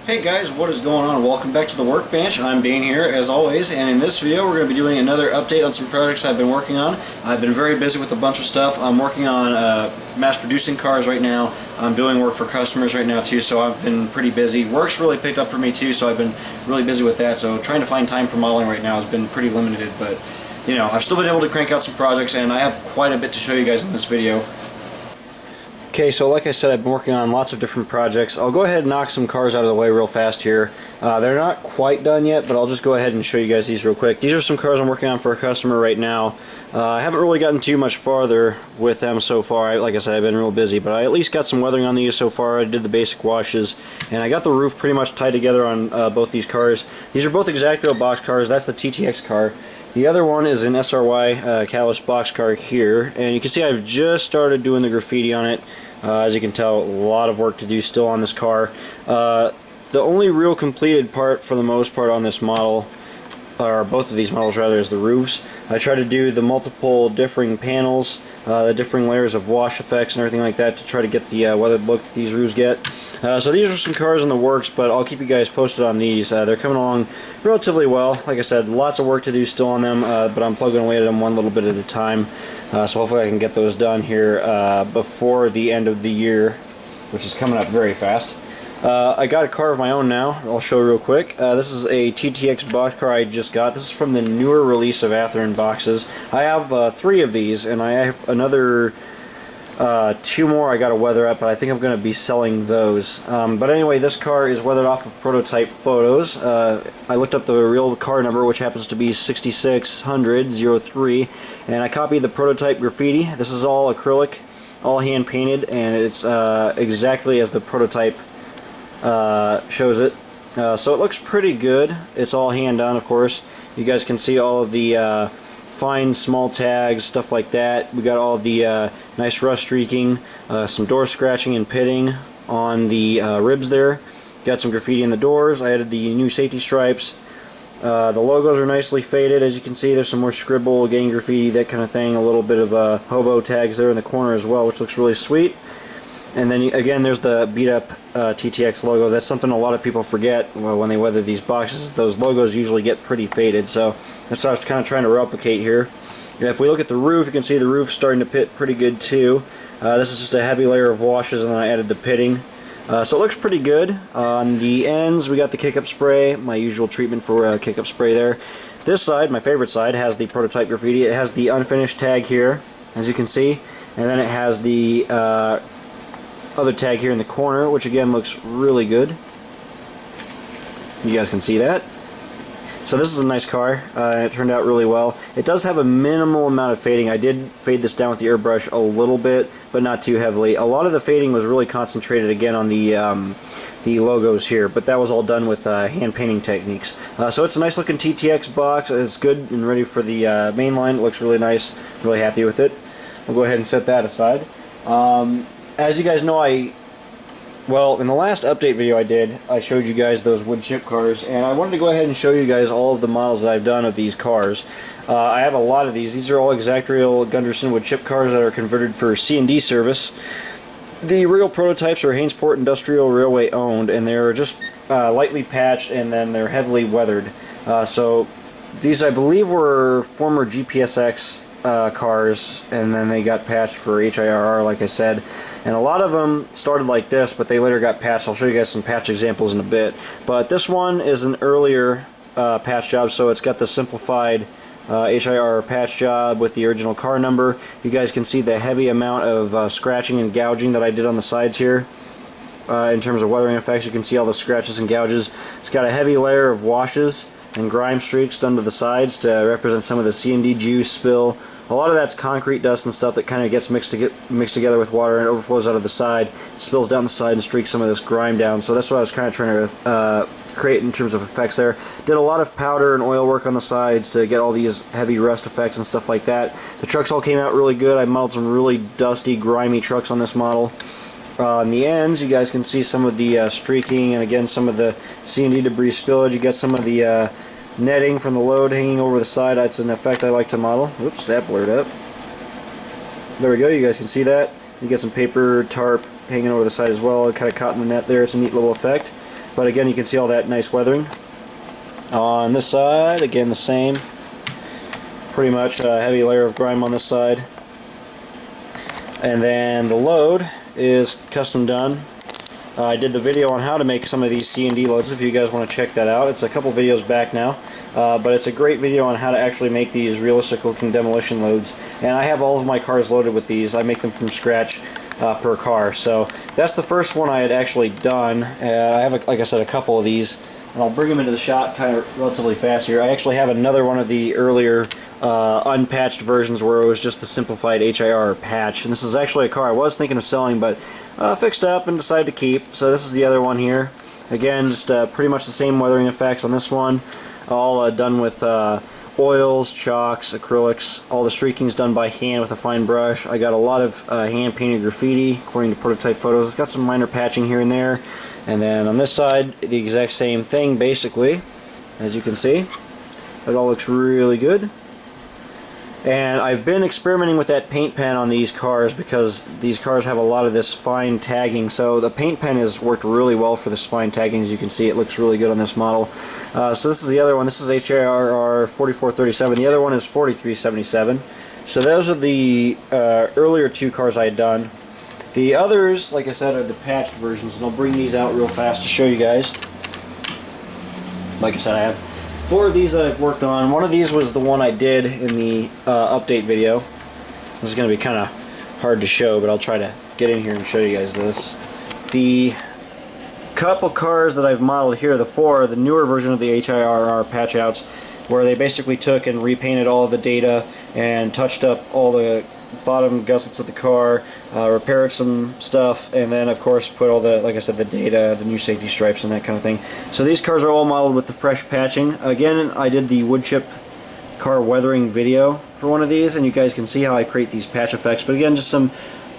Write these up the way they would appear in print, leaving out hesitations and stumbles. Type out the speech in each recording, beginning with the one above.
Hey guys, what is going on? Welcome back to the workbench. I'm Dane here as always, and in this video we're going to be doing another update on some projects I've been working on. I've been very busy with a bunch of stuff. I'm working on mass producing cars right now. I'm doing work for customers right now too, so I've been pretty busy. Work's really picked up for me too, so I've been really busy with that. So trying to find time for modeling right now has been pretty limited, but you know, I've still been able to crank out some projects, and I have quite a bit to show you guys in this video. Okay, so like I said, I've been working on lots of different projects. I'll go ahead and knock some cars out of the way real fast here. They're not quite done yet, but I'll just go ahead and show you guys these real quick. These are some cars I'm working on for a customer right now. I haven't really gotten too much farther with them so far. Like I said, I've been real busy, but I at least got some weathering on these so far. I did the basic washes, and I got the roof pretty much tied together on both these cars. These are both Exactrio box cars. That's the TTX car. The other one is an SRY Catalyst box car here, and you can see I've just started doing the graffiti on it. As you can tell, a lot of work to do still on this car. The only real completed part for the most part on this model, or both of these models rather, is the roofs. I try to do the multiple differing panels, the differing layers of wash effects and everything like that to try to get the weathered look that these roofs get. So these are some cars in the works, but I'll keep you guys posted on these. They're coming along relatively well. Like I said, lots of work to do still on them, but I'm plugging away at them one little bit at a time. So hopefully I can get those done here before the end of the year, which is coming up very fast. I got a car of my own now. I'll show you real quick. This is a TTX box car I just got. This is from the newer release of Athearn boxes. I have 3 of these, and I have another 2 more I got to weather up, but I think I'm going to be selling those. But anyway, this car is weathered off of prototype photos. I looked up the real car number, which happens to be 6600-03, and I copied the prototype graffiti. This is all acrylic, all hand painted, and it's exactly as the prototype shows it. So it looks pretty good. It's all hand done, of course. You guys can see all of the fine small tags, stuff like that. We got all the nice rust streaking, some door scratching and pitting on the ribs there. Got some graffiti in the doors. I added the new safety stripes. The logos are nicely faded. As you can see, there's some more scribble, gang graffiti, that kind of thing. A little bit of hobo tags there in the corner as well, which looks really sweet. And then again, there's the beat up TTX logo. That's something a lot of people forget when they weather these boxes. Those logos usually get pretty faded, so that's what I was kind of trying to replicate here. And if we look at the roof, you can see the roof's starting to pit pretty good too. This is just a heavy layer of washes, and then I added the pitting. So it looks pretty good. On the ends, we got the kick-up spray, my usual treatment for kick-up spray there. This side, my favorite side, has the prototype graffiti. It has the unfinished tag here, as you can see, and then it has the other tag here in the corner, which again looks really good. You guys can see that. So this is a nice car. It turned out really well. It does have a minimal amount of fading. I did fade this down with the airbrush a little bit, but not too heavily. A lot of the fading was really concentrated again on the logos here, but that was all done with hand painting techniques. So it's a nice looking TTX box. It's good and ready for the main line. It looks really nice. Really happy with it. We'll go ahead and set that aside. As you guys know, well, in the last update video I did, I showed you guys those wood chip cars, and I wanted to go ahead and show you guys all of the models that I've done of these cars. I have a lot of these. These are all Exactrio Gunderson wood chip cars that are converted for C&D service. The real prototypes are Hainsport Industrial Railway owned, and they're just lightly patched, and then they're heavily weathered. So these, I believe, were former GPSX cars, and then they got patched for HIRR, like I said. And a lot of them started like this, but they later got patched. I'll show you guys some patch examples in a bit. But this one is an earlier patch job, so it's got the simplified HIR patch job with the original car number. You guys can see the heavy amount of scratching and gouging that I did on the sides here. In terms of weathering effects, you can see all the scratches and gouges. It's got a heavy layer of washes and grime streaks done to the sides to represent some of the C&D juice spill. A lot of that's concrete dust and stuff that kind of gets mixed together with water and overflows out of the side, spills down the side and streaks some of this grime down. So that's what I was kind of trying to create in terms of effects there. Did a lot of powder and oil work on the sides to get all these heavy rust effects and stuff like that. The trucks all came out really good. I modeled some really dusty, grimy trucks on this model. On the ends, you guys can see some of the streaking and again some of the C&D debris spillage. You got some of the netting from the load hanging over the side. That's an effect I like to model. Oops, that blurred up. There we go, you guys can see that. You get some paper tarp hanging over the side as well, kind of caught in the net there. It's a neat little effect. but again, you can see all that nice weathering. On this side, again the same. Pretty much a heavy layer of grime on this side. And then the load is custom done. I did the video on how to make some of these C&D loads if you guys want to check that out. It's a couple videos back now, but it's a great video on how to actually make these realistic looking demolition loads. And I have all of my cars loaded with these. I make them from scratch per car. So that's the first one I had actually done. I have, like I said, a couple of these, and I'll bring them into the shop kind of relatively fast here. I actually have another one of the earlier unpatched versions where it was just the simplified HIR patch, and this is actually a car I was thinking of selling, but fixed up and decided to keep. So this is the other one here. Again, just pretty much the same weathering effects on this one, all done with oils, chalks, acrylics. All the streaking's done by hand with a fine brush. I got a lot of hand painted graffiti according to prototype photos. It's got some minor patching here and there. And then on this side, the exact same thing basically, as you can see. It all looks really good. And I've been experimenting with that paint pen on these cars because these cars have a lot of this fine tagging. So the paint pen has worked really well for this fine tagging. As you can see, it looks really good on this model. So this is the other one. This is HIR 4437. The other one is 4377. So those are the earlier two cars I had done. The others, like I said, are the patched versions, and I'll bring these out real fast to show you guys. Like I said, I have 4 of these that I've worked on. One of these was the one I did in the update video. This is going to be kind of hard to show, but I'll try to get in here and show you guys this. The couple cars that I've modeled here, the 4, the newer version of the HIRR patch outs, where they basically took and repainted all of the data and touched up all the bottom gussets of the car, repaired some stuff, and then of course put all the, like I said, the data, the new safety stripes and that kind of thing. So these cars are all modeled with the fresh patching. Again, I did the wood chip car weathering video for one of these, and you guys can see how I create these patch effects. But again, just some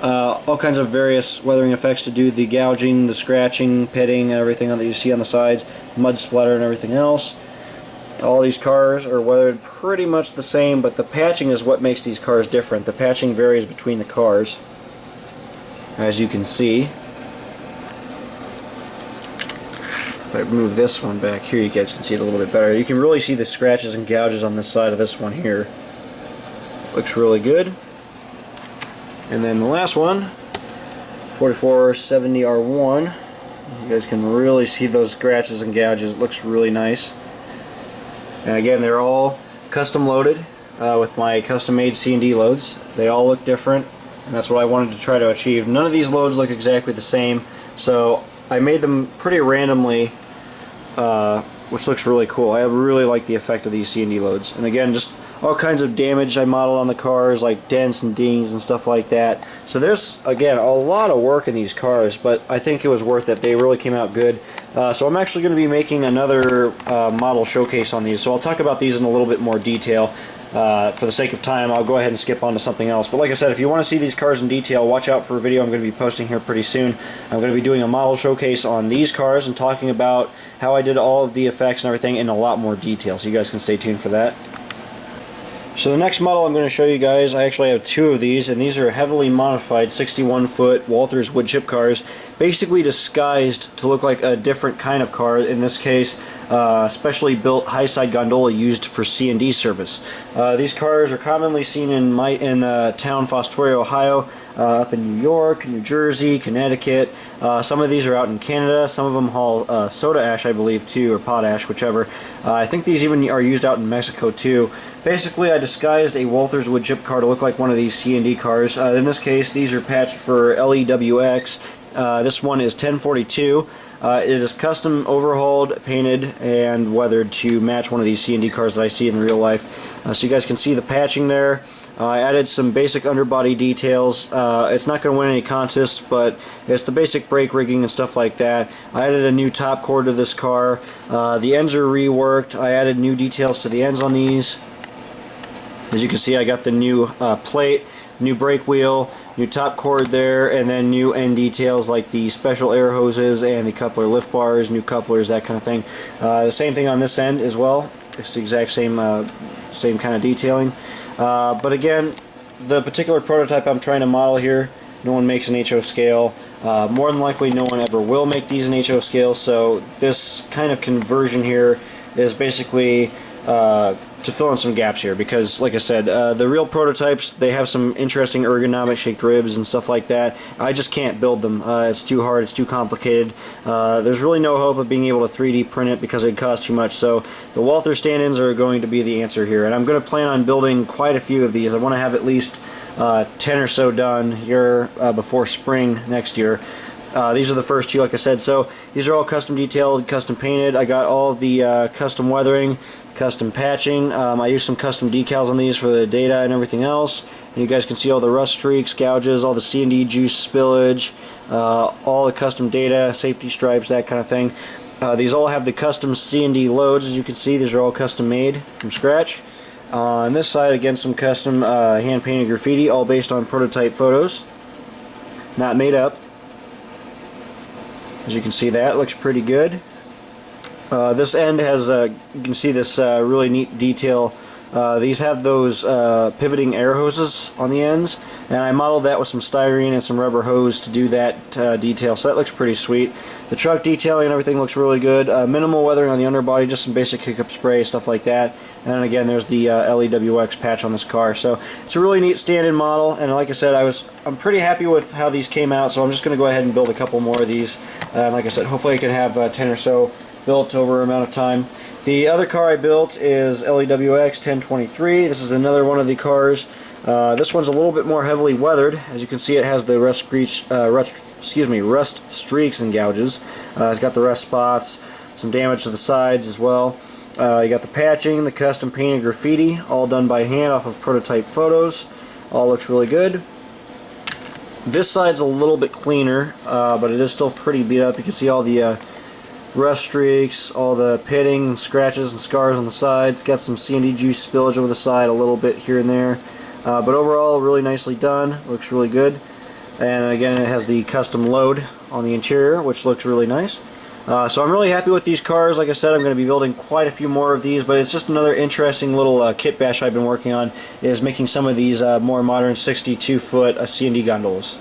all kinds of various weathering effects to do the gouging, the scratching, pitting, and everything that you see on the sides, mud splatter and everything else. All these cars are weathered pretty much the same, but the patching is what makes these cars different. The patching varies between the cars, as you can see. If I move this one back here, you guys can see it a little bit better. You can really see the scratches and gouges on this side of this one here. Looks really good. And then the last one, 4470R1. You guys can really see those scratches and gouges. It looks really nice. And again, they're all custom loaded with my custom made C&D loads. They all look different, and that's what I wanted to try to achieve. None of these loads look exactly the same, so I made them pretty randomly, which looks really cool. I really like the effect of these C&D loads. And again, just all kinds of damage I modeled on the cars, like dents and dings and stuff like that. So there's, again, a lot of work in these cars, but I think it was worth it. They really came out good. So I'm actually going to be making another model showcase on these, so I'll talk about these in a little bit more detail. For the sake of time, I'll go ahead and skip on to something else. But like I said, if you want to see these cars in detail, watch out for a video I'm going to be posting here pretty soon. I'm going to be doing a model showcase on these cars and talking about how I did all of the effects and everything in a lot more detail, so you guys can stay tuned for that. So the next model I'm going to show you guys, I actually have 2 of these, and these are heavily modified 61-foot Walthers wood chip cars, basically disguised to look like a different kind of car. In this case, specially built high-side gondola used for C&D service. These cars are commonly seen in town Fostoria, Ohio, up in New York, New Jersey, Connecticut. Some of these are out in Canada. Some of them haul soda ash, I believe, too, or potash, whichever. I think these even are used out in Mexico too. Basically, I disguised a Walthers wood chip car to look like one of these C&D cars. In this case, these are patched for LEWX. This one is 1042. It is custom overhauled, painted, and weathered to match one of these C&D cars that I see in real life. So you guys can see the patching there. I added some basic underbody details. It's not going to win any contests, but it's the basic brake rigging and stuff like that. I added a new top cord to this car. The ends are reworked. I added new details to the ends on these. As you can see, I got the new plate, new brake wheel, new top cord there, and then new end details like the special air hoses and the coupler lift bars, new couplers, that kind of thing. The same thing on this end as well. It's the exact same kind of detailing. But again, the particular prototype I'm trying to model here, no one makes an HO scale. More than likely no one ever will make these in HO scale, so this kind of conversion here is basically to fill in some gaps here, because like I said, the real prototypes, they have some interesting ergonomic shaped ribs and stuff like that. I just can't build them. It's too hard, it's too complicated. There's really no hope of being able to 3D print it because it costs too much, so the Walther stand-ins are going to be the answer here, and I'm going to plan on building quite a few of these. I want to have at least 10 or so done here before spring next year. These are the first two, like I said. So these are all custom detailed, custom painted. I got all of the custom weathering, custom patching. I used some custom decals on these for the data and everything else. And you guys can see all the rust streaks, gouges, all the C&D juice spillage, all the custom data, safety stripes, that kind of thing. These all have the custom C&D loads. As you can see, these are all custom made from scratch. On this side, again, some custom hand-painted graffiti, all based on prototype photos, not made up. As you can see, that looks pretty good. This end has, you can see this really neat detail. These have those pivoting air hoses on the ends, and I modeled that with some styrene and some rubber hose to do that detail, so that looks pretty sweet. The truck detailing and everything looks really good. Minimal weathering on the underbody, just some basic hiccup spray, stuff like that. And then again, there's the LEWX patch on this car. So it's a really neat stand-in model, and like I said, I'm pretty happy with how these came out, so I'm just going to go ahead and build a couple more of these. And like I said, hopefully I can have 10 or so built over an amount of time. The other car I built is LEWX 1023. This is another one of the cars. This one's a little bit more heavily weathered. As you can see, it has the rust streaks and gouges. It's got the rust spots, some damage to the sides as well. You got the patching, the custom painted graffiti, all done by hand off of prototype photos. All looks really good. This side's a little bit cleaner, but it is still pretty beat up. You can see all the rust streaks, all the pitting and scratches and scars on the sides. Got some C&D juice spillage over the side a little bit here and there. But overall, really nicely done. Looks really good. And again, it has the custom load on the interior, which looks really nice. So I'm really happy with these cars. Like I said, I'm going to be building quite a few more of these, but it's just another interesting little kit bash I've been working on, is making some of these more modern 62-foot C&D gondolas.